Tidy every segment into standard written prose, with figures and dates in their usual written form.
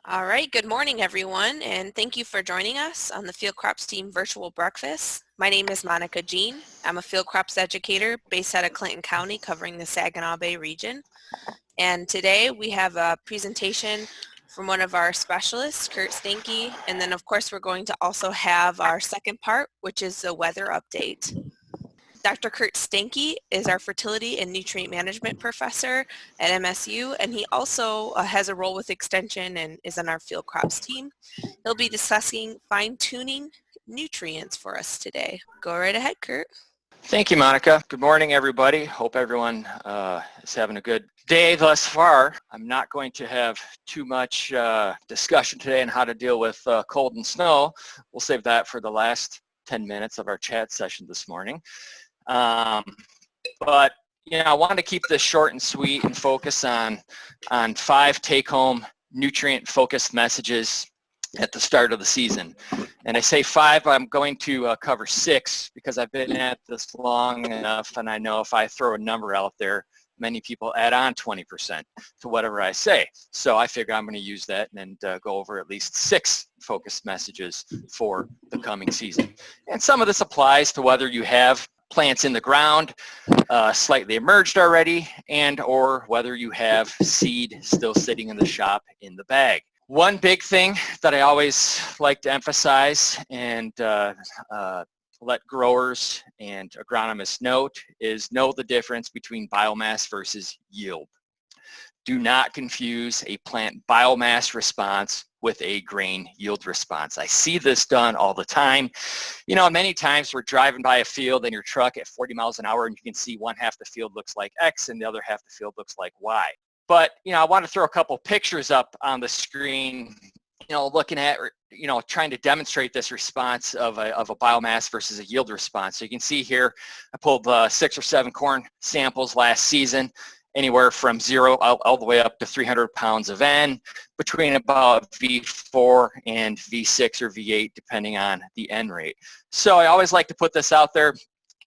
All right, good morning everyone, and thank you for joining us on the Field Crops Team Virtual Breakfast. My name is Monica Jean. I'm a field crops educator based out of Clinton County covering the Saginaw Bay region. And today we have a presentation from one of our specialists, Kurt Steinke, and then of course we're going to also have our second part, which is the weather update. Dr. Kurt Steinke is our fertility and nutrient management professor at MSU, and he also has a role with Extension and is on our field crops team. He'll be discussing fine-tuning nutrients for us today. Go right ahead, Kurt. Thank you, Monica. Good morning, everybody. Hope everyone is having a good day thus far. I'm not going to have too much discussion today on how to deal with cold and snow. We'll save that for the last 10 minutes of our chat session this morning. But I wanted to keep this short and sweet and focus on 5 take-home nutrient-focused messages at the start of the season. And I say 5, I'm going to cover 6 because I've been at this long enough, and I know if I throw a number out there, many people add on 20% to whatever I say. So I figure I'm going to use that and go over at least 6 focused messages for the coming season. And some of this applies to whether you have plants in the ground, slightly emerged already, and or whether you have seed still sitting in the shop in the bag. One big thing that I always like to emphasize and let growers and agronomists know the difference between biomass versus yield. Do not confuse a plant biomass response with a grain yield response. I see this done all the time. Many times we're driving by a field in your truck at 40 miles an hour and you can see one half the field looks like X and the other half the field looks like Y. But, I want to throw a couple pictures up on the screen, looking at, trying to demonstrate this response of a biomass versus a yield response. So you can see here, I pulled 6 or 7 corn samples last season, anywhere from 0 all the way up to 300 pounds of N, between about V4 and V6 or V8, depending on the N rate. So I always like to put this out there,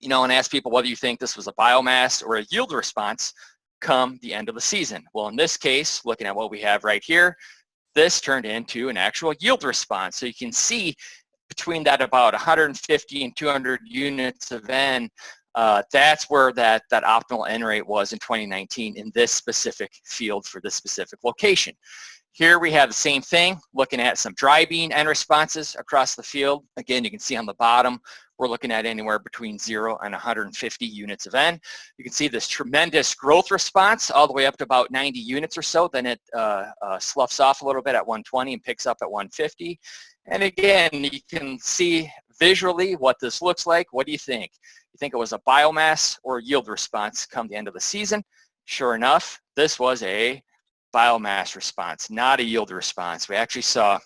and ask people whether you think this was a biomass or a yield response come the end of the season. Well, in this case, looking at what we have right here, this turned into an actual yield response. So you can see between that about 150 and 200 units of N, that's where that optimal N rate was in 2019 in this specific field for this specific location. Here we have the same thing, looking at some dry bean N responses across the field. Again, you can see on the bottom, we're looking at anywhere between 0 and 150 units of N. You can see this tremendous growth response all the way up to about 90 units or so. Then it sloughs off a little bit at 120 and picks up at 150. And again, you can see visually what this looks like. What do you think? You think it was a biomass or a yield response come the end of the season? Sure enough, this was a biomass response, not a yield response. We actually saw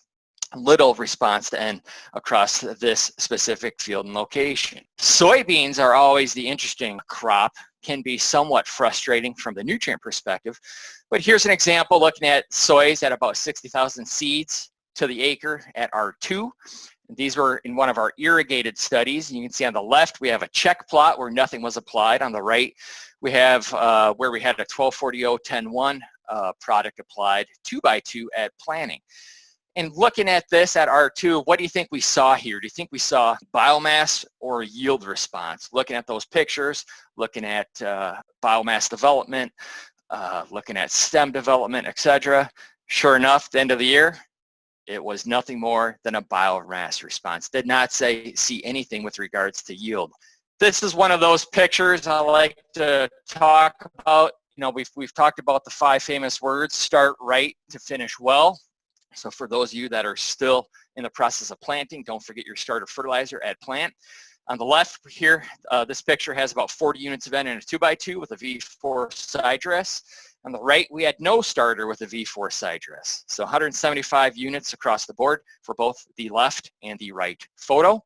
little response to N across this specific field and location. Soybeans are always the interesting crop, can be somewhat frustrating from the nutrient perspective, but here's an example looking at soys at about 60,000 seeds to the acre at R2. These were in one of our irrigated studies. You can see on the left we have a check plot where nothing was applied. On the right we have where we had a 1240-0-10-1 product applied 2x2 at planting. And looking at this at R2, what do you think we saw here? Do you think we saw biomass or yield response? Looking at those pictures, looking at biomass development, looking at stem development, etc. Sure enough, at the end of the year, it was nothing more than a biomass response. Did not see anything with regards to yield. This is one of those pictures I like to talk about. We've talked about the 5 famous words: start right to finish well. So for those of you that are still in the process of planting, don't forget your starter fertilizer at plant. On the left here, this picture has about 40 units of N in a 2x2 with a V4 side dress. On the right, we had no starter with a V4 side dress. So 175 units across the board for both the left and the right photo.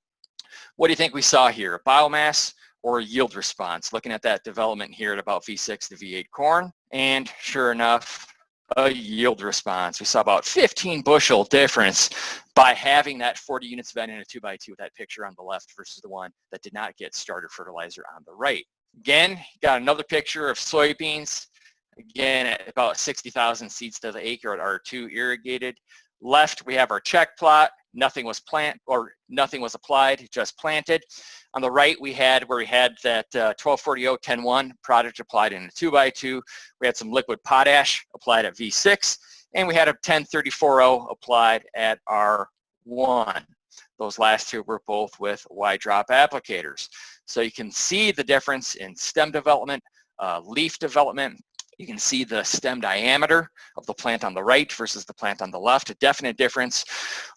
What do you think we saw here? Biomass or yield response? Looking at that development here at about V6 to V8 corn. And sure enough, a yield response. We saw about 15 bushel difference by having that 40 units of N in a 2x2 with that picture on the left versus the one that did not get starter fertilizer on the right. Again, got another picture of soybeans. again, at about 60,000 seeds to the acre at R2 irrigated. Left, we have our check plot. Nothing was applied, just planted. On the right, we had that 1240-10-1 product applied in a 2x2. We had some liquid potash applied at V6, and we had a 1034-0 applied at R1. Those last two were both with Y-drop applicators. So you can see the difference in stem development, leaf development. You can see the stem diameter of the plant on the right versus the plant on the left, a definite difference.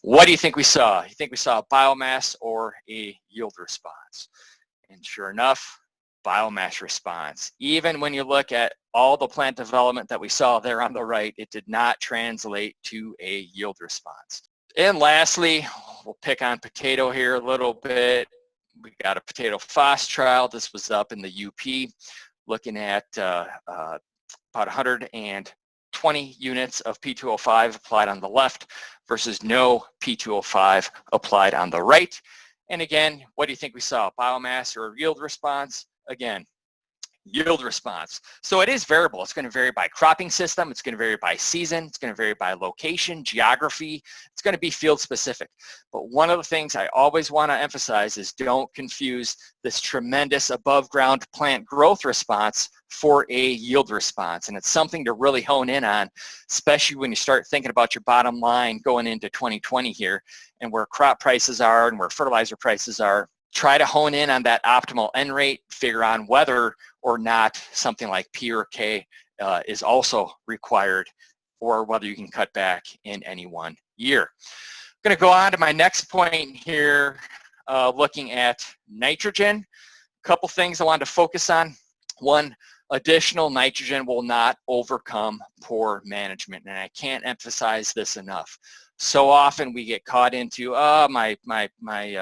What do you think we saw? You think we saw a biomass or a yield response? And sure enough, biomass response. Even when you look at all the plant development that we saw there on the right, it did not translate to a yield response. And lastly, we'll pick on potato here a little bit. We got a potato FOSS trial. This was up in the UP, looking at about 120 units of P2O5 applied on the left versus no P2O5 applied on the right. And again, what do you think we saw? Biomass or yield response? Again, yield response. So it is variable. It's going to vary by cropping system. It's going to vary by season. It's going to vary by location, geography. It's going to be field specific. But one of the things I always want to emphasize is don't confuse this tremendous above ground plant growth response for a yield response. And it's something to really hone in on, especially when you start thinking about your bottom line going into 2020 here and where crop prices are and where fertilizer prices are. Try to hone in on that optimal N rate, figure on whether or not something like P or K is also required, or whether you can cut back in any one year. I'm going to go on to my next point here, looking at nitrogen. A couple things I wanted to focus on. One, additional nitrogen will not overcome poor management, and I can't emphasize this enough. So often we get caught into, oh, my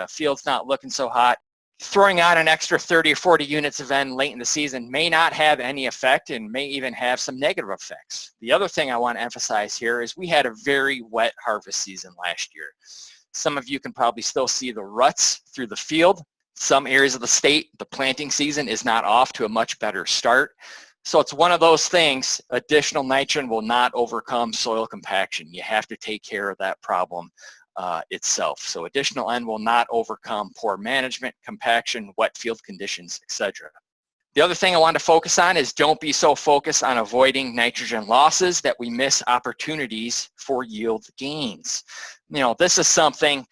field's not looking so hot. Throwing on an extra 30 or 40 units of N late in the season may not have any effect and may even have some negative effects. The other thing I want to emphasize here is we had a very wet harvest season last year. Some of you can probably still see the ruts through the field. Some areas of the state, the planting season is not off to a much better start. So it's one of those things, additional nitrogen will not overcome soil compaction. You have to take care of that problem itself. So additional N will not overcome poor management, compaction, wet field conditions, etc. The other thing I want to focus on is don't be so focused on avoiding nitrogen losses that we miss opportunities for yield gains. You know, this is something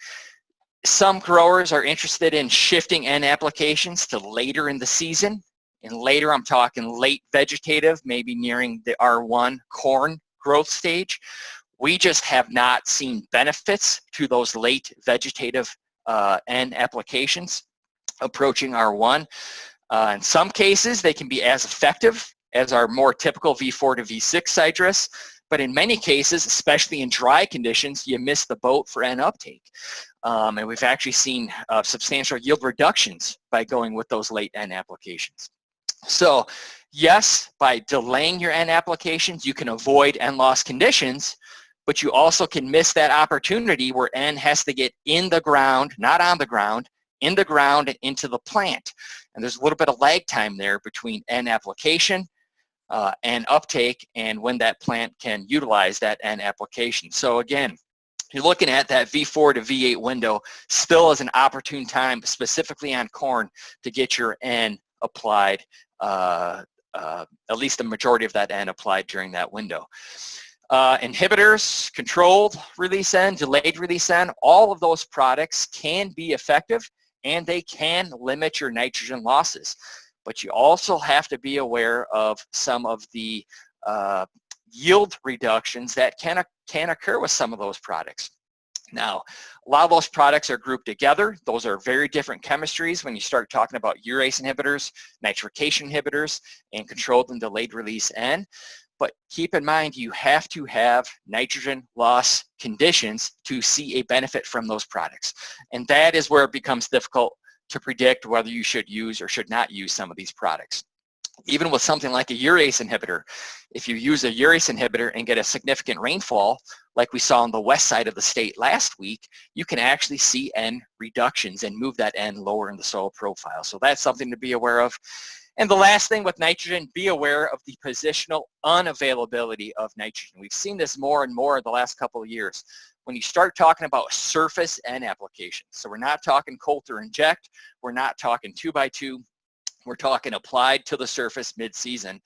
some growers are interested in shifting N applications to later in the season. And later, I'm talking late vegetative, maybe nearing the R1 corn growth stage. We just have not seen benefits to those late vegetative N applications approaching R1. In some cases, they can be as effective as our more typical V4 to V6 citrus, but in many cases, especially in dry conditions, you miss the boat for N uptake. And we've actually seen substantial yield reductions by going with those late N applications. So yes, by delaying your N applications, you can avoid N loss conditions, but you also can miss that opportunity where N has to get in the ground, not on the ground, in the ground and into the plant. And there's a little bit of lag time there between N application and uptake and when that plant can utilize that N application. So again, you're looking at that V4 to V8 window still as an opportune time, specifically on corn, to get your N applied, at least the majority of that N applied during that window. Inhibitors, controlled release N, delayed release N, all of those products can be effective and they can limit your nitrogen losses. But you also have to be aware of some of the yield reductions that can occur with some of those products. Now, a lot of those products are grouped together. Those are very different chemistries when you start talking about urease inhibitors, nitrification inhibitors, and controlled and delayed release N. But keep in mind, you have to have nitrogen loss conditions to see a benefit from those products. And that is where it becomes difficult to predict whether you should use or should not use some of these products. Even with something like a urease inhibitor, if you use a urease inhibitor and get a significant rainfall, like we saw on the west side of the state last week, you can actually see N reductions and move that N lower in the soil profile. So that's something to be aware of. And the last thing with nitrogen, be aware of the positional unavailability of nitrogen. We've seen this more and more in the last couple of years. When you start talking about surface N applications, so we're not talking coulter inject, we're not talking 2x2, we're talking applied to the surface mid-season.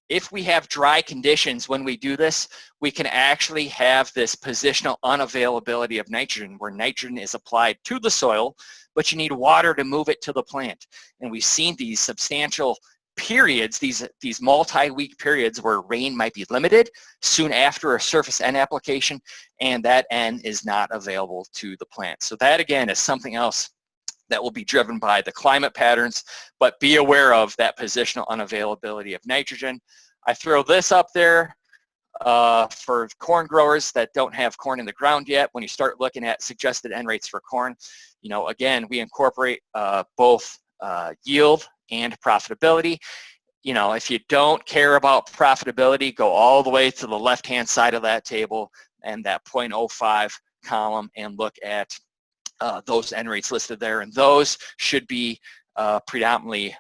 If we have dry conditions when we do this, we can actually have this positional unavailability of nitrogen, where nitrogen is applied to the soil, but you need water to move it to the plant. And we've seen these substantial periods, these multi-week periods where rain might be limited soon after a surface N application, and that N is not available to the plant. So that again is something else that will be driven by the climate patterns, but be aware of that positional unavailability of nitrogen. I throw this up there for corn growers that don't have corn in the ground yet. When you start looking at suggested N rates for corn, you know, again, we incorporate both yield and profitability. You know, if you don't care about profitability, go all the way to the left-hand side of that table and that 0.05 column and look at those N rates listed there, and those should be predominantly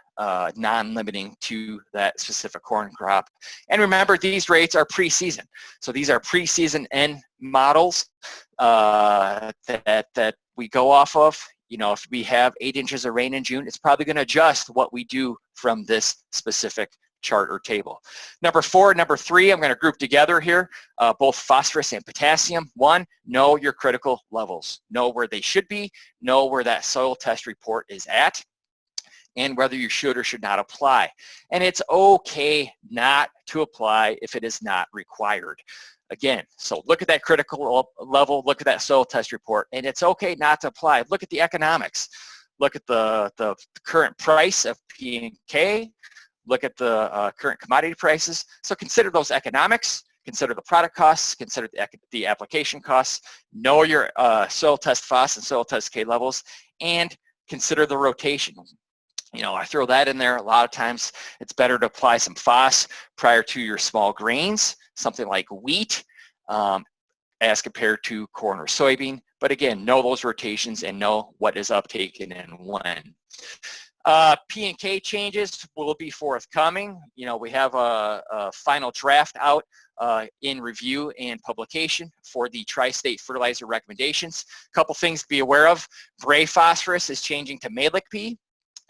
non-limiting to that specific corn crop. And remember, these rates are pre-season. So these are pre-season N models that we go off of. You know, if we have 8 inches of rain in June, it's probably going to adjust what we do from this specific chart or table. Number 4, number 3, I'm going to group together here, both phosphorus and potassium. 1, know your critical levels. Know where they should be, know where that soil test report is at, and whether you should or should not apply. And it's okay not to apply if it is not required. Again, so look at that critical level, look at that soil test report, and it's okay not to apply. Look at the economics. Look at the current price of P&K. Look at the current commodity prices. So consider those economics, consider the product costs, consider the application costs, know your soil test phos and soil test K levels, and consider the rotation. You know, I throw that in there. A lot of times it's better to apply some phos prior to your small grains, something like wheat, as compared to corn or soybean. But again, know those rotations and know what is uptaken and when. P&K changes will be forthcoming. You know, we have a final draft out in review and publication for the tri-state fertilizer recommendations. A couple things to be aware of. Gray phosphorus is changing to malic P.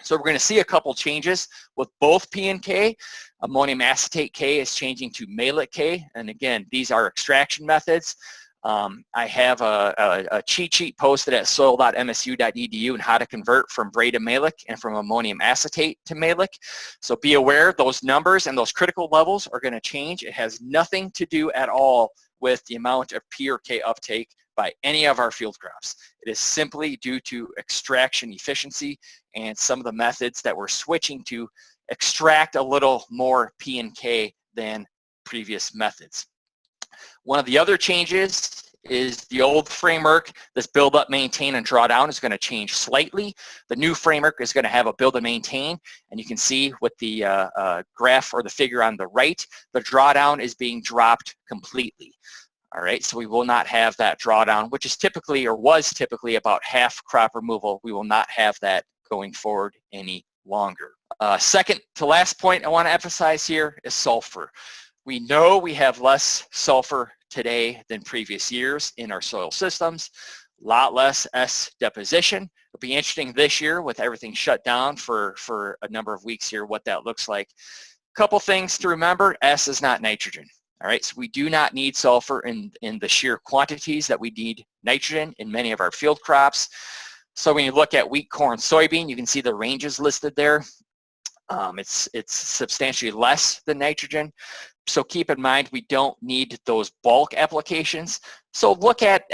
So we're going to see a couple changes with both P and K. Ammonium acetate K is changing to malic K. And again, these are extraction methods. I have a cheat sheet posted at soil.msu.edu on how to convert from Bray to malic and from ammonium acetate to malic. So be aware those numbers and those critical levels are going to change. It has nothing to do at all with the amount of P or K uptake by any of our field crops. It is simply due to extraction efficiency and some of the methods that we're switching to extract a little more P and K than previous methods. One of the other changes is the old framework, this build up, maintain, and draw down is going to change slightly. The new framework is going to have a build and maintain, and you can see with the graph or the figure on the right, the drawdown is being dropped completely. All right, so we will not have that drawdown, which is typically or was typically about half crop removal. We will not have that going forward any longer. Second to last point I want to emphasize here is sulfur. We know we have less sulfur today than previous years in our soil systems, a lot less S deposition. It'll be interesting this year with everything shut down for a number of weeks here what that looks like. Couple things to remember, S is not nitrogen. All right, so we do not need sulfur in the sheer quantities that we need nitrogen in many of our field crops. So when you look at wheat, corn, soybean, you can see the ranges listed there. It's substantially less than nitrogen. So keep in mind we don't need those bulk applications. So look at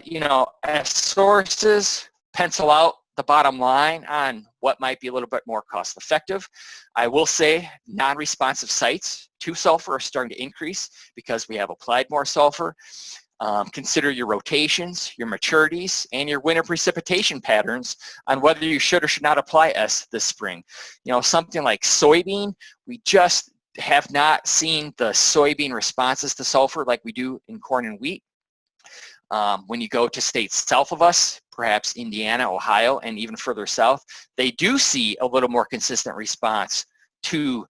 you know, as sources, pencil out the bottom line on what might be a little bit more cost effective. I will say non-responsive sites to sulfur are starting to increase because we have applied more sulfur. Consider your rotations, your maturities, and your winter precipitation patterns on whether you should or should not apply S this spring. You know, something like soybean, we just have not seen the soybean responses to sulfur like we do in corn and wheat. When you go to states south of us, perhaps Indiana, Ohio, and even further south, they do see a little more consistent response to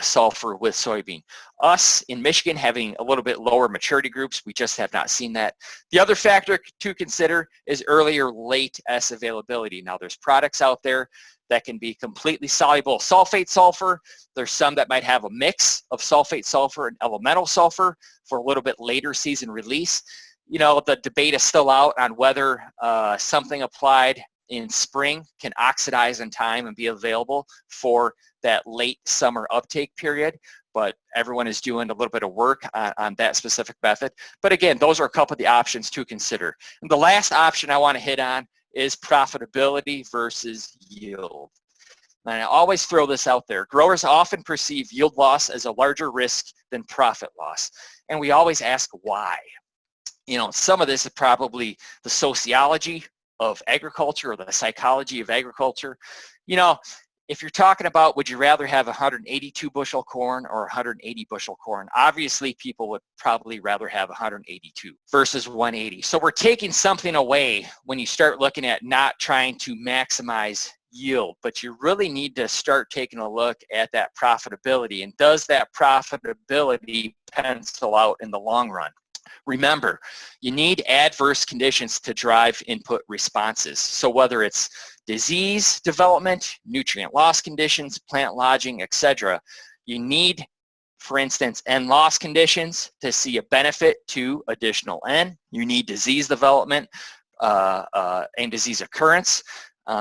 sulfur with soybean. Us in Michigan having a little bit lower maturity groups, we just have not seen that. The other factor to consider is early or late S availability. Now there's products out there that can be completely soluble sulfate sulfur. There's some that might have a mix of sulfate sulfur and elemental sulfur for a little bit later season release. You know, the debate is still out on whether something applied in spring can oxidize in time and be available for that late summer uptake period, but everyone is doing a little bit of work on that specific method. But again, those are a couple of the options to consider. And the last option I want to hit on is profitability versus yield. And I always throw this out there. Growers often perceive yield loss as a larger risk than profit loss. And we always ask why. You know, some of this is probably the sociology of agriculture or the psychology of agriculture. You know, if you're talking about would you rather have 182 bushel corn or 180 bushel corn, obviously people would probably rather have 182 versus 180. So we're taking something away when you start looking at not trying to maximize yield, but you really need to start taking a look at that profitability, and does that profitability pencil out in the long run? Remember, you need adverse conditions to drive input responses. So whether it's disease development, nutrient loss conditions, plant lodging, etc., you need, for instance, N loss conditions to see a benefit to additional N. You need disease development and disease occurrence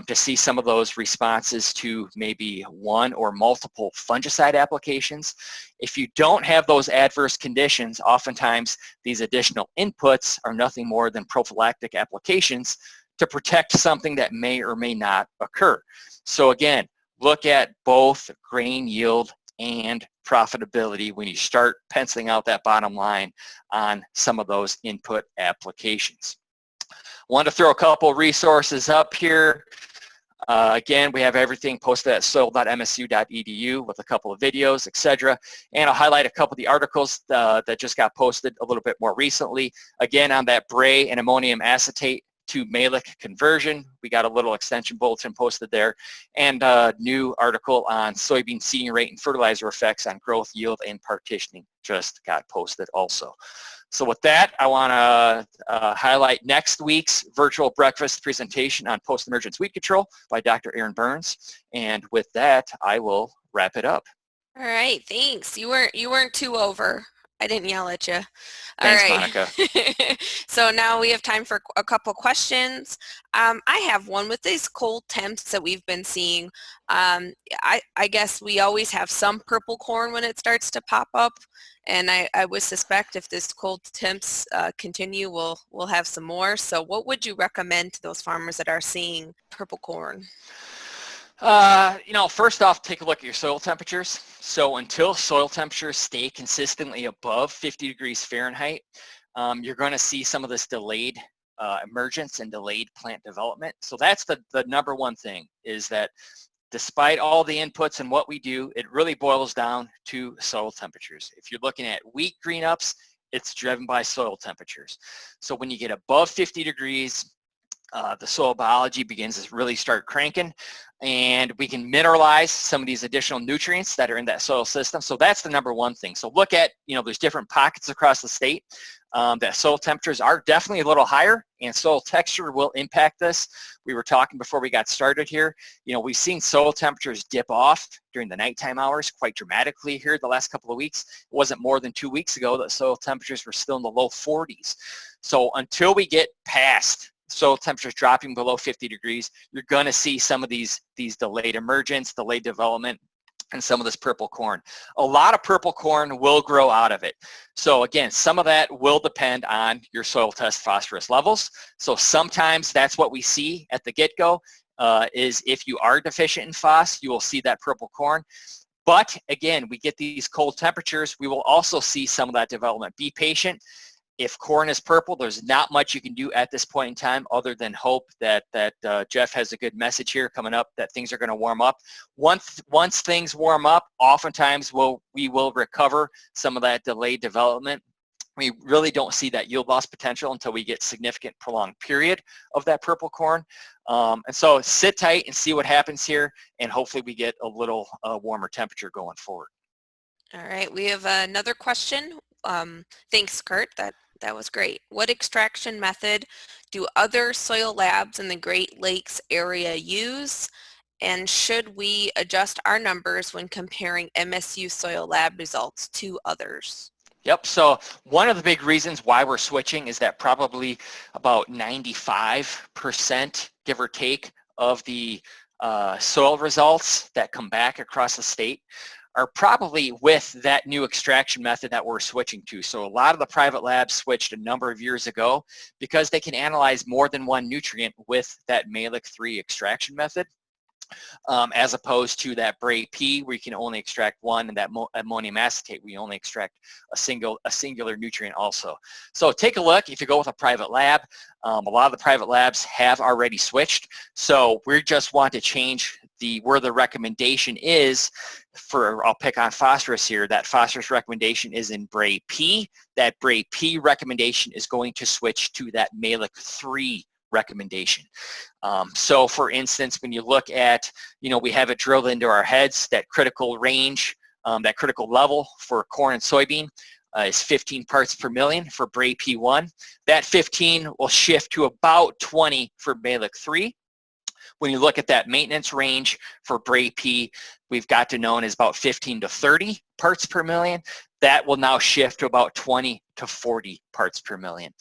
to see some of those responses to maybe one or multiple fungicide applications. If you don't have those adverse conditions, oftentimes these additional inputs are nothing more than prophylactic applications to protect something that may or may not occur. So again, look at both grain yield and profitability when you start penciling out that bottom line on some of those input applications. Want to throw a couple resources up here. Again, we have everything posted at soil.msu.edu with a couple of videos, etc. And I'll highlight a couple of the articles that just got posted a little bit more recently. Again, on that Bray and ammonium acetate to malic conversion, we got a little extension bulletin posted there, and a new article on soybean seeding rate and fertilizer effects on growth, yield, and partitioning just got posted also. So with that, I want to highlight next week's virtual breakfast presentation on post-emergence weed control by Dr. Aaron Burns. And with that, I will wrap it up. All right, thanks. You weren't too over. I didn't yell at you. Thanks, All right. Monica. So now we have time for a couple questions. I have one. With these cold temps that we've been seeing, I guess we always have some purple corn when it starts to pop up, and I would suspect if this cold temps continue, we'll have some more. So what would you recommend to those farmers that are seeing purple corn? You know, first off, take a look at your soil temperatures. So until soil temperatures stay consistently above 50 degrees Fahrenheit, you're going to see some of this delayed emergence and delayed plant development. So that's the number one thing, is that despite all the inputs and what we do, it really boils down to soil temperatures. If you're looking at wheat green ups, it's driven by soil temperatures. So when you get above 50 degrees, the soil biology begins to really start cranking, and we can mineralize some of these additional nutrients that are in that soil system. So that's the number one thing. So look at, you know, there's different pockets across the state that soil temperatures are definitely a little higher, and soil texture will impact this. We were talking before we got started here. You know, we've seen soil temperatures dip off during the nighttime hours quite dramatically here the last couple of weeks. It wasn't more than 2 weeks ago that soil temperatures were still in the low 40s. So until we get past soil temperatures dropping below 50 degrees, you're going to see some of these delayed emergence, delayed development, and some of this purple corn. A lot of purple corn will grow out of it. So again, some of that will depend on your soil test phosphorus levels. So sometimes that's what we see at the get-go, is if you are deficient in phos, you will see that purple corn. But again, we get these cold temperatures, we will also see some of that development. Be patient. If corn is purple, there's not much you can do at this point in time other than hope that Jeff has a good message here coming up, that things are going to warm up. Once things warm up, oftentimes we will recover some of that delayed development We really don't see that yield loss potential until we get significant prolonged period of that purple corn. And so sit tight and see what happens here, and hopefully we get a little warmer temperature going forward. All right, we have another question. Thanks, Kurt. That was great. What extraction method do other soil labs in the Great Lakes area use? And should we adjust our numbers when comparing MSU soil lab results to others? Yep, so one of the big reasons why we're switching is that probably about 95%, give or take, of the soil results that come back across the state are probably with that new extraction method that we're switching to. So a lot of the private labs switched a number of years ago because they can analyze more than one nutrient with that Malic 3 extraction method. As opposed to that Bray-P where you can only extract one, and that ammonium acetate we only extract a singular nutrient also. So take a look if you go with a private lab. A lot of the private labs have already switched, so we just want to change where the recommendation is for, I'll pick on phosphorus here. That phosphorus recommendation is in Bray-P. That Bray-P recommendation is going to switch to that Malic 3 recommendation. So for instance, when you look at, we have it drilled into our heads, that critical range, that critical level for corn and soybean is 15 parts per million for Bray P1. That 15 will shift to about 20 for Malic 3. When you look at that maintenance range for Bray P, we've got to known as about 15 to 30 parts per million. That will now shift to about 20 to 40 parts per million.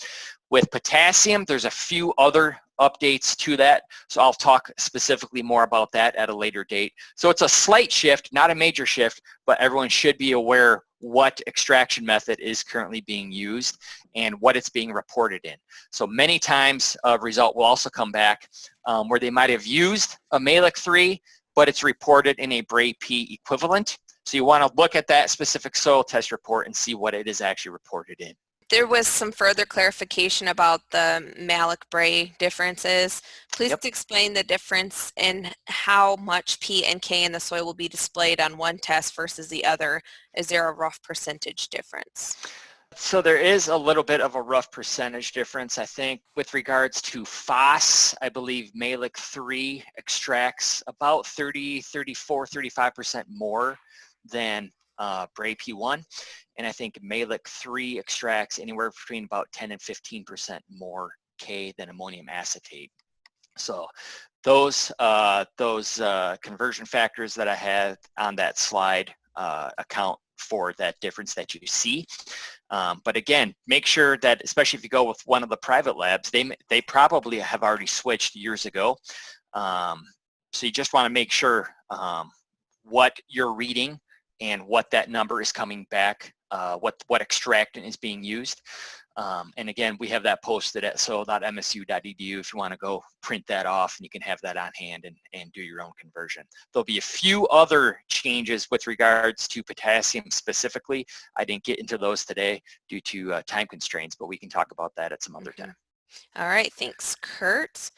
With potassium, there's a few other updates to that, so I'll talk specifically more about that at a later date. So it's a slight shift, not a major shift, but everyone should be aware what extraction method is currently being used and what it's being reported in. So many times a result will also come back where they might have used a Malic 3, but it's reported in a Bray-P equivalent. So you want to look at that specific soil test report and see what it is actually reported in. There was some further clarification about the Malic-Bray differences. Please explain the difference in how much P and K in the soil will be displayed on one test versus the other. Is there a rough percentage difference? So there is a little bit of a rough percentage difference. I think with regards to phos, I believe Malic 3 extracts about 30, 34, 35% more than Bray P1. And I think Malic 3 extracts anywhere between about 10 and 15% more K than ammonium acetate. So those conversion factors that I have on that slide account for that difference that you see. But again, make sure that, especially if you go with one of the private labs, they probably have already switched years ago. So you just want to make sure what you're reading and what that number is coming back, what extractant is being used. And again, we have that posted at soil.msu.edu if you want to go print that off, and you can have that on hand and do your own conversion. There'll be a few other changes with regards to potassium specifically. I didn't get into those today due to time constraints, but we can talk about that at some other time. All right, thanks, Kurt.